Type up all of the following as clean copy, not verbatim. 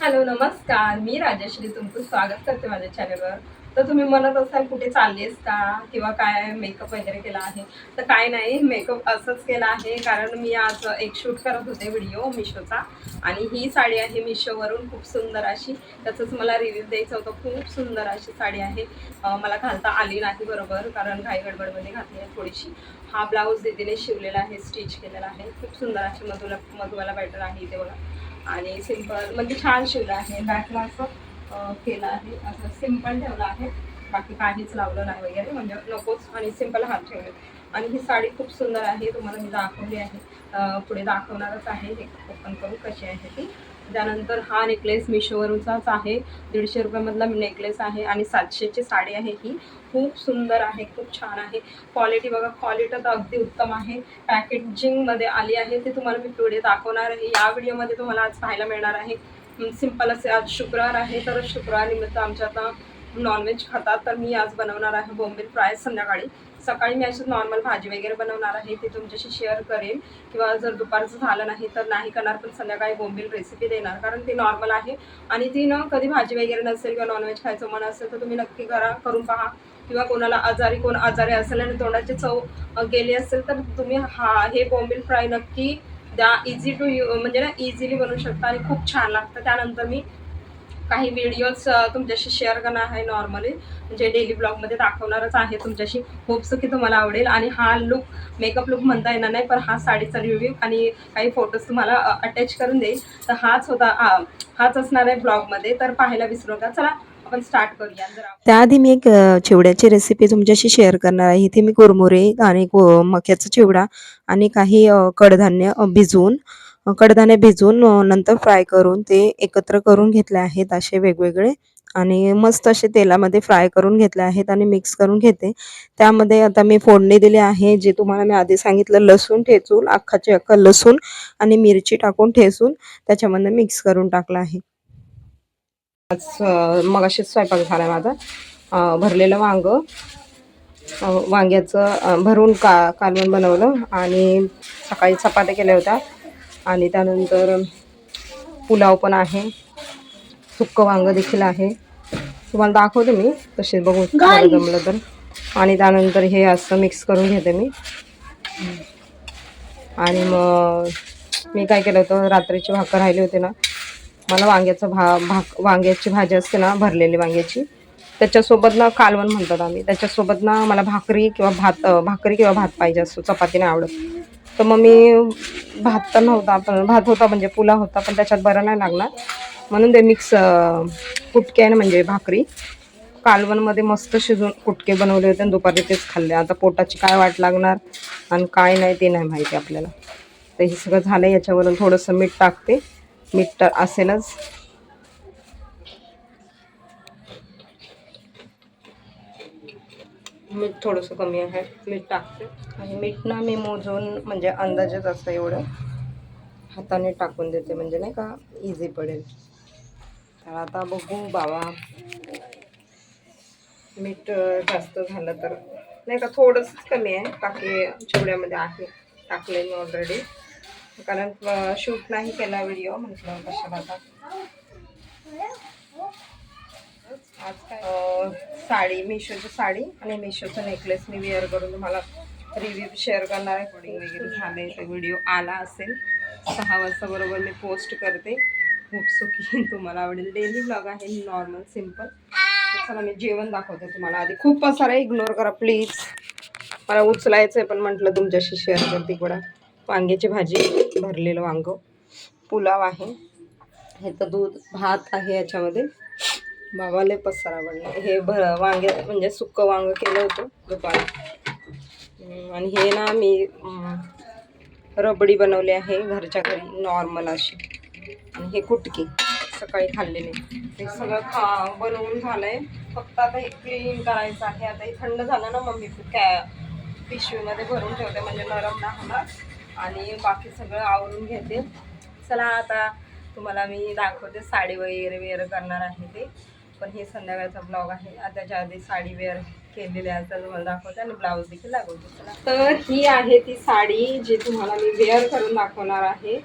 Hello नमस्कार, मी राजश्री तुमचं स्वागत करते माझ्या चॅनलवर. तर तुम्ही म्हणत असाल कुठे चाललीस का किंवा काय मेकअप वगैरे केला आहे, तर काय नाही, मेकअप असंच केला आहे कारण मी आज एक शूट करत होते व्हिडिओ मिशोचा. आणि ही साडी आहे मिशोवरून, खूप सुंदर अशी. त्याचंच मला रिव्ह्यू द्यायचं होतं. खूप सुंदर अशी साडी आहे. मला घालता आली नाही बरोबर, कारण घाई गडबडमध्ये घातली आहे थोडीशी. हा ब्लाऊज दीदीने शिवलेला आहे, स्टिच केलेला आहे. खूप सुंदर अशी मधुवाला पॅटर्न आहे इथे बघा. आणि सिंपल म्हणजे छान शिवलं आहे. बॅकला असं केलं आहे, असं सिंपल ठेवलं आहे. बाकी काहीच लावलं नाही वगैरे, म्हणजे नकोच, आणि सिंपल हात ठेवले. आणि ही साडी खूप सुंदर आहे, तुम्हाला मी दाखवली आहे, पुढे दाखवणारच आहे. हे ओपन करून कशी आहे ती. त्यानंतर हा नेकलेस मिशोवरूनचाच आहे. 150 रुपयामधला नेकलेस आहे आणि 700ची साडी आहे ही. खूप सुंदर आहे, खूप छान आहे. क्वालिटी बघा, क्वालिटी तर अगदी उत्तम आहे. पॅकेजिंगमध्ये आली आहे, ते तुम्हाला मी पुढे दाखवणार आहे. या व्हिडिओमध्ये तुम्हाला आज पाहायला मिळणार आहे. सिंपल असे, आज शुक्रवार आहे, तर शुक्रवार निमित्त आमच्या आता नॉनव्हेज खातात, तर मी आज बनवणार आहे बोंबील फ्राय संध्याकाळी. सकाळी मी अशी नॉर्मल भाजी वगैरे बनवणार आहे, ती तुमच्याशी शेअर करेन. किंवा जर दुपारचं झालं नाही तर नाही करणार, पण संध्याकाळी बोंबील रेसिपी देणार, कारण ती नॉर्मल आहे. आणि ती ना कधी भाजी वगैरे नसेल किंवा नॉनव्हेज खायचं मन असेल तर तुम्ही नक्की करून पहा. किंवा कोणाला कोण आजारी असेल आणि तोंडाची चव गेली असेल तर तुम्ही हे बोंबील फ्राय नक्की द्या. इझी टू म्हणजे ना इझिली बनवू शकता आणि खूप छान लागतं. त्यानंतर मी काही व्हिडिओज तुमच्याशी शेअर करणार आहे नॉर्मली, म्हणजे डेली ब्लॉगमध्ये दाखवणारच आहे तुमच्याशी. होप्स की तुम्हाला आवडेल. आणि हा लुक, मेकअप लुक म्हणता येणार नाही, पण हा साडीचा रिव्ह्यू आणि काही फोटोज तुम्हाला अटॅच करून देईल. तर हाच असणार आहे ब्लॉगमध्ये, तर पाहायला विसरू नका. चला आपण स्टार्ट करूया. त्याआधी मी एक चिवड्याची रेसिपी तुमच्याशी शेअर करणार आहे. इथे मी कुरमुरे आणि मक्याचा चिवडा आणि काही कडधान्य भिजवून नंतर फ्राय करून ते एकत्र करून घेतले आहेत असे वेगवेगळे. आणि मस्त असे तेलामध्ये फ्राय करून घेतले आहेत आणि मिक्स करून घेते. त्यामध्ये आता मी फोडणी दिली आहे, जे तुम्हाला मी आधी सांगितलं, लसूण ठेचून अख्खाचे अख्खा लसूण आणि मिरची टाकून ठेचून त्याच्यामध्ये मिक्स करून टाकलं आहे. मगाशीच स्वयंपाक झाला माझा. भरलेलं वांग्याचं भरून कालवण बनवलं आणि सकाळी चपात्या केल्या होत्या. आणि त्यानंतर पुलाव पण आहे, सुक्कं वांग देखील आहे. तुम्हाला दाखवते मी तसे, बघू जमलं तर. आणि त्यानंतर हे असं मिक्स करून घेते मी. आणि मग मी काय केलं होतं, रात्रीची भाकर राहिली होती ना, मला वांग्याची भाजी असते ना, भरलेली वांग्याची, त्याच्यासोबत ना कालवण म्हणतात आम्ही, त्याच्यासोबत ना मला भाकरी किंवा भात पाहिजे असतो, चपाती नाही आवडत. तर मग मी भात तर नव्हता, पण भात होता म्हणजे पुलाव होता, पण त्याच्यात बरं नाही लागणार, म्हणून ते मिक्स कुटक्याने म्हणजे भाकरी कालवणमध्ये मस्त शिजून कुटके बनवले होते आणि दुपारी तेच खाल्ले. आता पोटाची काय वाट लागणार आणि काय नाही ते नाही माहिती आपल्याला. तर हे सगळं झालं. याच्यावरून थोडंसं मीठ टाकते, मीठ तर असेलच. मीठ थोडंसं कमी आहे, मीठ टाकते. आणि मीठ ना मी मोजून म्हणजे अंदाजच असतं, एवढं हाताने टाकून देते, म्हणजे नाही का इझी पडेल. तर आता बघू बाबा, मीठ जास्त झालं तर नाही का, थोडंसंच कमी आहे. बाकी चिवड्यामध्ये आहे, टाकले मी ऑलरेडी, कारण शूट नाही केला व्हिडिओ, म्हटलं कशाला आता. आज काय मिशोची साडी आणि मिशोचं नेकलेस मी वेअर करून तुम्हाला रिव्ह्यू शेअर करणार आहे. कोडिंग वगैरे झालंय, तर व्हिडिओ आला असेल 6 वाजता बरोबर मी पोस्ट करते. खूप सुखी तुम्हाला आवडेल. डेली ब्लॉग आहे, नॉर्मल सिंपल. चला मी जेवण दाखवते तुम्हाला. आधी खूप पसारा इग्नोर करा प्लीज, मला उचलायचं आहे, पण म्हटलं तुमच्याशी शेअर करते. इकडं वांग्याची भाजी, भरलेलं वांग, पुलाव आहे, हे तर दूध भात आहे याच्यामध्ये. बाबाले पसारा बनला. हे वांगे म्हणजे सुक्कं वांग केलं होतं दुपारी. आणि हे ना मी रबडी बनवली आहे घरच्या घरी, नॉर्मल अशी. आणि हे कुटकी सकाळी खाल्लेले. ते सगळं बनवून झालंय, फक्त आता हे क्लीन करायचं आहे. आता हे थंड झालं ना, मग मी पिशवीमध्ये भरून ठेवते, म्हणजे नरम नाही होणार. आणि बाकी सगळं आवरून घेते. चला आता तुम्हाला मी दाखवते. साडी वगैरे वेअर करणार आहे ते, पण हे संध्याकाळचा ब्लॉग आहे. त्याच्या आधी साडी वेअर केलेली आहे तर तुम्हाला दाखवते, आणि ब्लाऊज देखील दाखवते. चला, तर ही आहे ती साडी जी तुम्हाला मी वेअर करून दाखवणार आहे.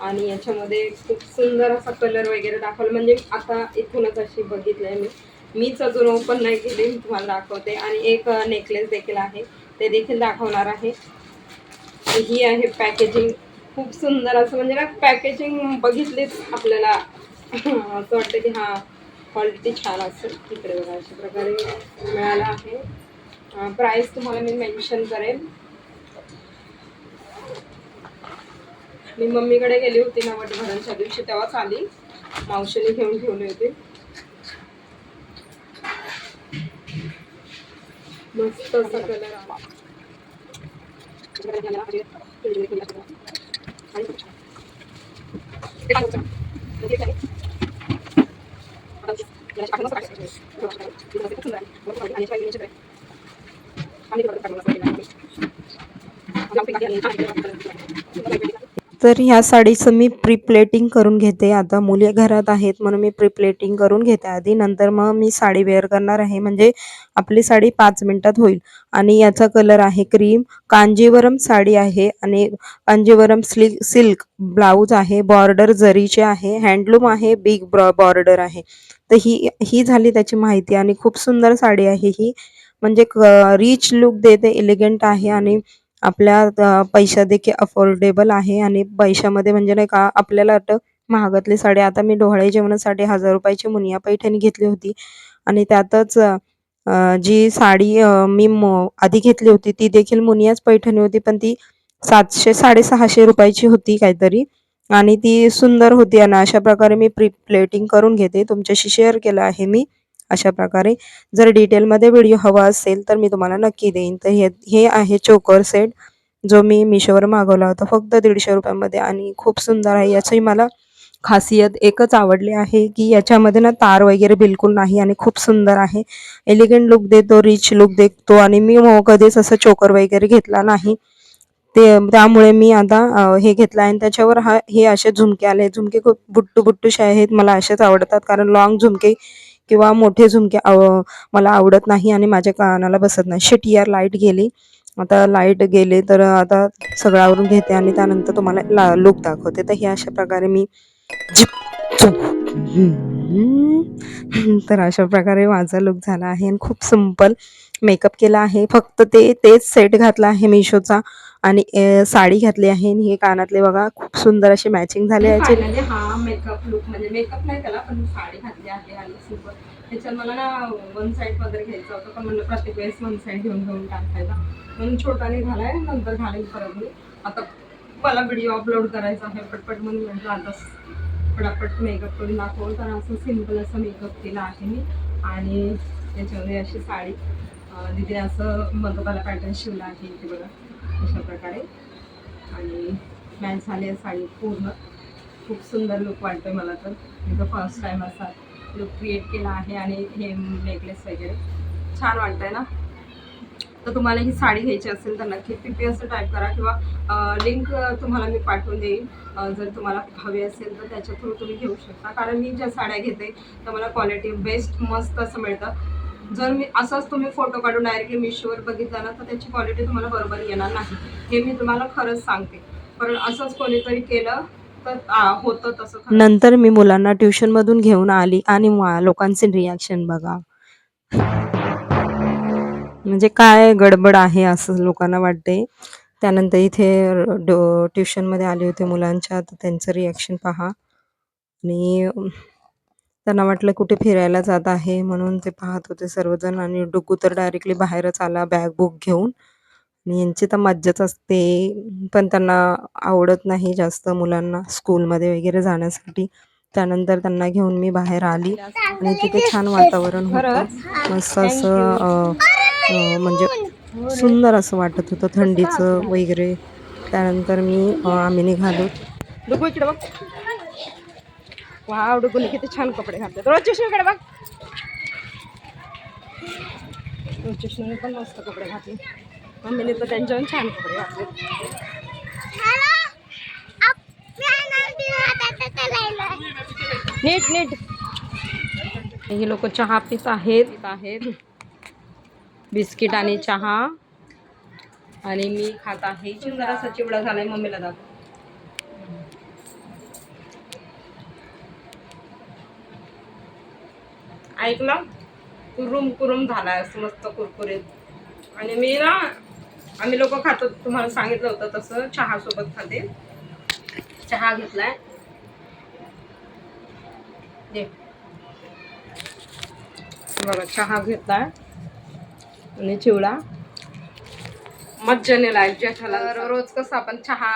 आणि याच्यामध्ये खूप सुंदर असा कलर वगैरे दाखवला. म्हणजे आता इथूनच अशी बघितलंय मीच अजून ओपन नाही केली, मी तुम्हाला दाखवते. आणि एक नेकलेस देखील आहे, ते देखील दाखवणार आहे. ही आहे पॅकेजिंग, खूप सुंदर असं. म्हणजे ना पॅकेजिंग बघितलीच आपल्याला असं वाटतं की हां क्वालिटी छान असेल. तिकडे बघा अशा प्रकारे मिळाला आहे. प्राईस तुम्हाला मी मेन्शन करेन. मी मम्मीकडे गेली होती ना वटभरणच्या दिवशी, तेव्हाच आली, मावशीने घेऊन ठेवली होती. मस्त असा कलर आला. तर ह्या साडीचं मी प्री प्लेटिंग करून घेते. आता मुली घरात आहेत म्हणून मी प्री प्लेटिंग करून घेते आधी, नंतर मग मी साडी वेअर करणार आहे. म्हणजे आपली साडी 5 मिनिटात होईल. आणि याचा कलर आहे क्रीम. कांजीवरम साडी आहे आणि कांजीवरम सिल्क ब्लाऊज आहे. बॉर्डर जरीचे आहे, हँडलूम आहे, बिग बॉर्डर आहे. तर ही ही झाली त्याची माहिती. आणि खूप सुंदर साडी आहे ही. म्हणजे रिच लुक देते, एलिगंट आहे आणि आपल्या पैसा देखील अफोर्डेबल आहे. आणि पैशामध्ये म्हणजे नाही का आपल्याला वाटतं महागातली साडी. आता मी डोहाळे जेवणासाठी 1000 रुपयाची मुनिया पैठणी घेतली होती. आणि त्यातच जी साडी मी आधी घेतली होती ती देखील मुनियाच पैठणी होती, पण ती 700-650 रुपयाची होती काहीतरी. आणि ती सुंदर होती. आणि अशा प्रकारे मी प्री प्लेटिंग करून घेते, तुमच्याशी शेअर केलं आहे मी अशा प्रकारे. जर डिटेलमध्ये व्हिडिओ हवा असेल तर मी तुम्हाला नक्की देईन. तर हे आहे चोकर सेट, जो मी मिशोवर मागवला होता फक्त 150 रुपयामध्ये. आणि खूप सुंदर आहे. याची मला खासियत एकच आवडली आहे की याच्यामध्ये ना तार वगैरे बिलकुल नाही आणि खूप सुंदर आहे. एलिगंट लुक देतो, रिच लुक देतो. आणि मी कधीच असं चोकर वगैरे घेतला नाही, त्यामुळे मी आता हे घेतलं आहे. आणि त्याच्यावर हे असे झुमके आले. झुमके खूप बुट्टू बुट्टूशे आहेत, मला असेच आवडतात. कारण लॉंग झुमके किंवा मोठे झुमके मला आवडत नाही आणि माझ्या कानाला बसत नाही. शिट यार, लाईट गेली. आता लाईट गेले तर आता सगळं आवरून घेते आणि त्यानंतर तुम्हाला लुक दाखवते. तर हे अशा प्रकारे मी तर अशा प्रकारे माझा लुक झाला आहे. आणि खूप सिंपल मेकअप केला आहे. फक्त तेच सेट घातला आहे मिशोचा. आणि साडी घातली आहे. आणि हे कानातले बघा खूप सुंदर अशी मॅचिंग झाले याचे. फायनली हा मेकअप लुक, म्हणजे मेकअप नाही त्याला, पण साडी घातली आहे आणि सिंपल. त्याच्यात मला ना वन साईड वगैरे घ्यायचं होतं, पण म्हणलं प्रत्येक वेळेस वन साईड घेऊन टाकायला, म्हणून छोटाने घालाय, नंतर घालेल परत मी. आता मला व्हिडिओ अपलोड करायचा आहे पटपट, म्हणून म्हटलं आता पटापट मेकअप करून दाखवू. तर असं सिंपल असं मेकअप केला आहे मी. आणि त्याच्यामध्ये अशी साडी तिथे असं मधोबाला पॅटर्न शिवला आहे इथे बघा अशा प्रकारे. आणि मॅच झाली आहे साडी पूर्ण. खूप सुंदर लुक वाटतोय मला तर. मी तर फर्स्ट टाइम असा लुक क्रिएट केला आहे. आणि हे नेकलेस वगैरे छान वाटतंय ना. तर तुम्हाला ही साडी घ्यायची असेल तर नक्की PP असं टाईप करा, किंवा लिंक तुम्हाला मी पाठवून देईन. जर तुम्हाला हवी असेल तर त्याच्या थ्रू तुम्ही घेऊ शकता. कारण मी ज्या साड्या घेते तर मला क्वालिटी बेस्ट मस्त असं मिळतं. जर मी असंच तुम्ही फोटो काढून डायरेक्टली मिशोवर बघितला ना तर त्याची क्वालिटी तुम्हाला बरोबर येणार नाही, हे मी तुम्हाला खरंच सांगते. पण असंच कोणीतरी केलं तर होतं तसं. नंतर मी मुलांना ट्युशनमधून घेऊन आली आणि लोकांचे रिॲक्शन बघा. म्हणजे काय गडबड आहे असं लोकांना वाटते. त्यानंतर इथे ट्युशनमध्ये आले होते मुलांच्या, तर त्यांचं रिॲक्शन पहा. आणि त्यांना वाटलं कुठे फिरायला जात आहे म्हणून ते पाहत होते सर्वजण. आणि डुग्गू तर डायरेक्टली बाहेरच आला बॅग बुक घेऊन. आणि यांची तर मज्जाच असते, पण त्यांना आवडत नाही जास्त मुलांना स्कूलमध्ये वगैरे जाण्यासाठी. त्यानंतर त्यांना घेऊन मी बाहेर आली आणि तिथे छान वातावरण होतं, मस्त असं म्हणजे सुंदर असं वाटत होतं, थंडीचं वगैरे. त्यानंतर आम्ही निघालो. डुगू इकडे बघ. वाव, डुगूने किती छान कपडे घातले. रोचेश्वरीकडे बघ. रोचेश्वरीने पण मस्त कपडे घातले. मम्मीने तर त्यांच्यावर छान कपडे घातले. नीट नीट. हे लोक चहा पित आहेत. बिस्किट आणि चहा. आणि मी खात आहे. जरासा चिवडा झालाय, मम्मीला दाखव. ऐकलं, कुरुम कुरुम झाला आहे मस्त कुरकुरीत. आणि मी ना, आम्ही लोक खातो, तुम्हाला सांगितलं होतं तसं चहा सोबत खाते. चहा घेतलाय, बघा चहा घेतलाय आणि चिवडा मज्जाने लाईफ जेठाला. रोज कसं आपण चहा,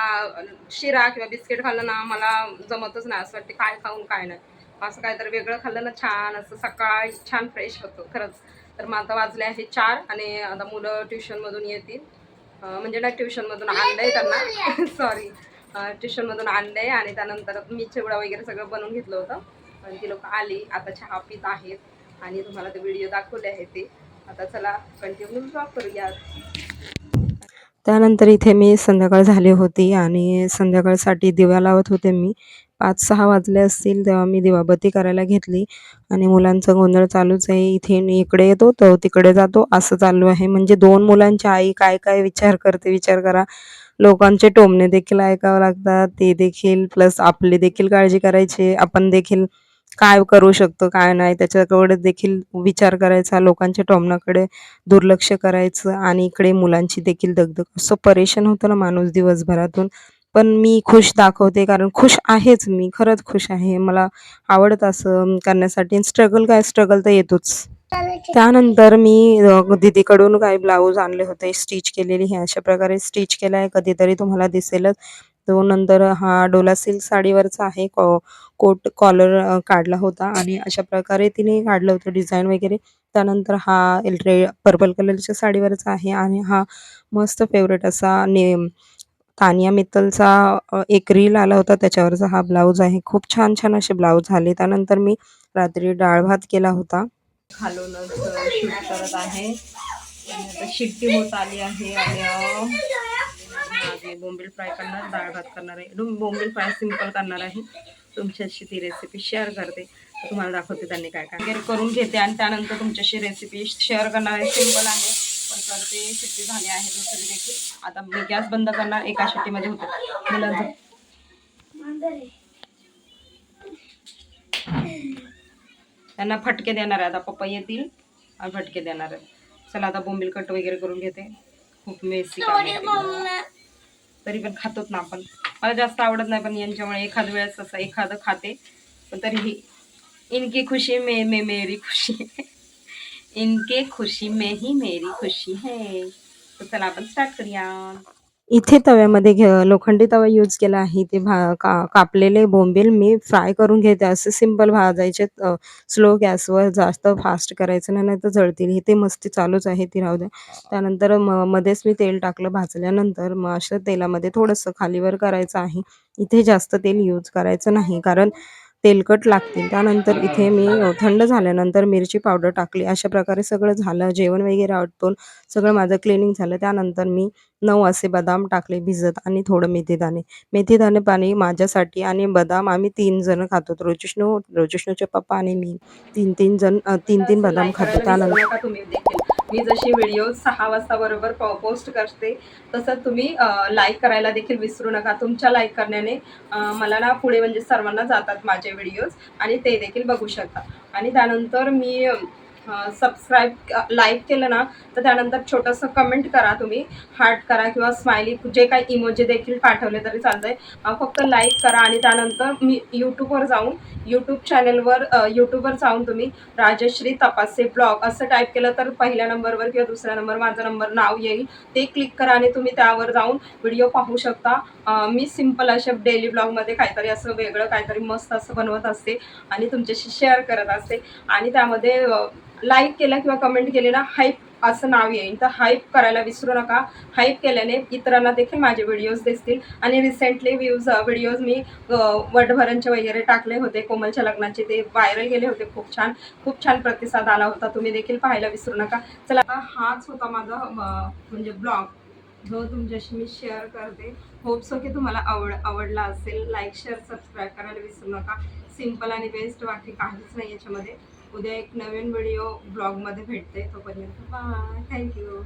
शिरा किंवा बिस्किट खाल्लं ना मला जमतच नाही, असं वाटते काय खाऊन काय नाही. असं काहीतरी वेगळं खाल्लं ना छान असं सकाळी छान फ्रेश होतो खरंच. तर मग आता वाजले आहे 4 आणि आता मुलं ट्युशनमधून येतील. म्हणजे ना ट्युशनमधून आणलंय त्यांना सॉरी, ट्युशनमधून आणलंय आणि त्यानंतर मी चिवडा वगैरे सगळं बनवून घेतलं होतं. आणि ती लोक आली, आता चहा पित आहेत आणि तुम्हाला ते व्हिडिओ दाखवले आहे ते. आता चला कंटिन्यू ब्लॉग करूया. त्यानंतर इथे मी संध्याकाळ झाली होती आणि संध्याकाळसाठी दिवा लावत होते मी. 5-6 वाजले असतील तेव्हा मी दिवाबत्ती करायला घेतली आणि मुलांचा गोंधळ चालूच आहे. इथे इकडे येतो तो तिकडे जातो असं चालू आहे. म्हणजे 2 मुलांची आई काय काय विचार करते विचार करा. लोकांचे टोमणे देखील ऐकावं लागतात, ते देखील प्लस आपली देखील काळजी करायची. आपण देखील काय करू शकतो काय नाही त्याच्याकडे देखील विचार करायचा, लोकांच्या टोमण्याकडे दुर्लक्ष करायचं आणि इकडे मुलांची देखील दगदग. असं परेशान होतं ना माणूस दिवसभरातून. पण मी खुश दाखवते कारण खुश आहेच मी, खरंच खुश आहे. मला आवडतं असं करण्यासाठी. स्ट्रगल काय, स्ट्रगल तर येतोच. त्यानंतर मी दीदीकडून काही ब्लाऊज आणले होते स्टिच केलेली. हे अशा प्रकारे स्टिच केला आहे, कधीतरी तुम्हाला दिसेलच. तो नंतर हा डोला सिल्क साडीवरचा आहे. कोट कॉलर काढला होता आणि अशा प्रकारे तिने काढलं होतं डिझाईन वगैरे. त्यानंतर हा पर्पल कलरच्या साडीवरचा आहे आणि हा मस्त फेवरेट असा तानिया मित्तलचा एक रील आला होता त्याच्यावरचा हा ब्लाऊज आहे. खूप छान छान असे ब्लाऊज झाले. त्यानंतर मी रात्री डाळ भात केला होता. खालूनच शूट करत आहे आणि आता शिट्टी होत आली आहे आणि माझे बोंबील फ्राय करणार, डाळ भात करणार आहे. बोंबील फ्राय सिंपल करणार आहे. तुमच्याशी ती रेसिपी शेअर करते, तुम्हाला दाखवते त्यांनी काय काय वगैरे करून घेते आणि त्यानंतर तुमच्याशी रेसिपी शेअर करणार आहे. सिंपल आहे पण करते. शिट्टी झाली आहे दुसरी देखील. आता मी गॅस बंद करणार, एका शिट्टीमध्ये होतं मुलांचं. त्यांना फटके देणार आहे आता, पप्पा येतील आणि फटके देणार आहे. चला आता बोंबील कट वगैरे करून घेते. खूप मेसी तरी पण खातोच ना आपण. मला जास्त आवडत नाही पण यांच्यामुळे एखाद वेळेस असं एखादं खाते, पण तरीही इनकी खुशी में मेरी खुशी इनके खुशी में ही मेरी खुशी है. तर चला आपण स्टार्ट करूया. इथे तव्यामध्ये लोखंडी तवा यूज केला आहे. ते कापलेले बोंबील मी फ्राय करून घेते. असे सिंपल भाजायचे, स्लो गॅसवर, जास्त फास्ट करायचं नाही, नाहीतर जळतील. ते मस्ती चालूच आहे, ती राहू द्या. त्यानंतर मध्येच मी तेल टाकलं. भाजल्यानंतर मग अशा तेलामध्ये थोडंसं खालीवर करायचं आहे. इथे जास्त तेल यूज करायचं नाही कारण तेलकट लागतील. त्यानंतर इथे मी थंड झाल्यानंतर मिरची पावडर टाकली. अशा प्रकारे सगळं झालं. जेवण वगैरे आटपून सगळं माझं क्लिनिंग झालं. त्यानंतर मी 9 असे बदाम टाकले भिजत आणि थोडं मेथीदाणे. मेथीदाणे पाणी माझ्यासाठी आणि बदाम आम्ही 3 जण खातो. रोजिष्णूचे पप्पा आणि मी 3-3 जण 3-3 बदाम लाईक खातो. करायला विसरू नका तुम्ही देखील. मी जशी व्हिडिओ 6 वाजता बरोबर पोस्ट करते तसं तुम्ही लाईक करायला देखील विसरू नका. तुमच्या लाईक करण्याने मला ना पुढे म्हणजे सर्वांना जातात माझे व्हिडिओज आणि ते देखील बघू शकतात. आणि त्यानंतर मी सबस्क्राईब लाईक केलं ना तर त्यानंतर छोटंसं कमेंट करा तुम्ही, हार्ट करा किंवा स्माइली, जे काही इमोजी देखील पाठवले तरी चालतंय. फक्त लाईक करा आणि त्यानंतर मी यूट्यूबवर जाऊन तुम्ही राजश्री तपासे ब्लॉग असं टाईप केलं तर पहिल्या नंबरवर किंवा दुसऱ्या नंबर माझा नंबर नाव येईल. ते क्लिक करा आणि तुम्ही त्यावर जाऊन व्हिडिओ पाहू शकता. मी सिम्पल अशा डेली ब्लॉगमध्ये काहीतरी असं वेगळं काहीतरी मस्त असं बनवत असते आणि तुमच्याशी शेअर करत असते. आणि त्यामध्ये लाईक केलं किंवा कमेंट केले ना, हाईप असं नाव येईल, तर हाईप करायला विसरू नका. हाईप केल्याने इतरांना देखील माझे व्हिडिओज दिसतील. आणि रिसेंटली व्हिडिओज मी वटभरणचे वगैरे टाकले होते, कोमलच्या लग्नाचे, ते व्हायरल गेले होते. खूप छान प्रतिसाद आला होता. तुम्ही देखील पाहायला विसरू नका. चला, हाच होता माझा म्हणजे ब्लॉग जो तुमच्याशी मी शेअर करते. होप सो की तुम्हाला आवडला असेल. लाईक शेअर सबस्क्राईब करायला विसरू नका. सिम्पल आणि बेस्ट, बाकी काहीच नाही याच्यामध्ये. उद्या एक नवीन व्हिडिओ ब्लॉगमध्ये भेटते. तोपर्यंत बाय, थँक्यू.